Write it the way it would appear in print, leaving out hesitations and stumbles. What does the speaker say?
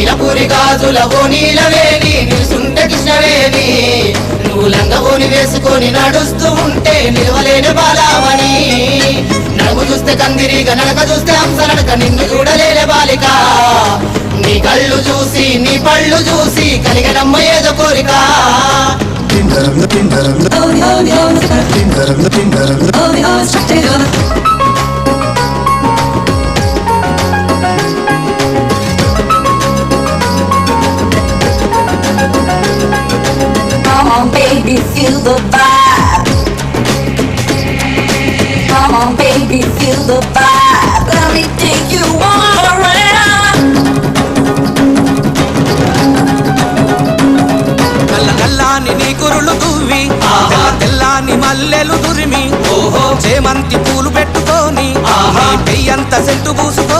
నీలపూరి గాజుల ఓ నీలవేణి నిలుసుంటే కృష్ణవేణి నువ్వు లంగవోని వేసుకొని నడుస్తూ ఉంటే నిలవలేని బాలామణి నడుము చూస్తే కందిరిగా నడక చూస్తే హంసనడక నిన్ను చూడలేని బాలిక నీ కళ్ళు చూసి నీ పళ్ళు చూసి కలిగనమ్మ ఏదో కోరిక Come on baby, feel the vibe. Come on baby, feel the vibe. Let me take you on a ride. కల్ల కల్లాని నీ కురులు దువ్వి తెల్లాని మల్లెలు దురిమి చేమంతి పూలు పెట్టుకొని పెయ్యంత సెంటు పూసుకో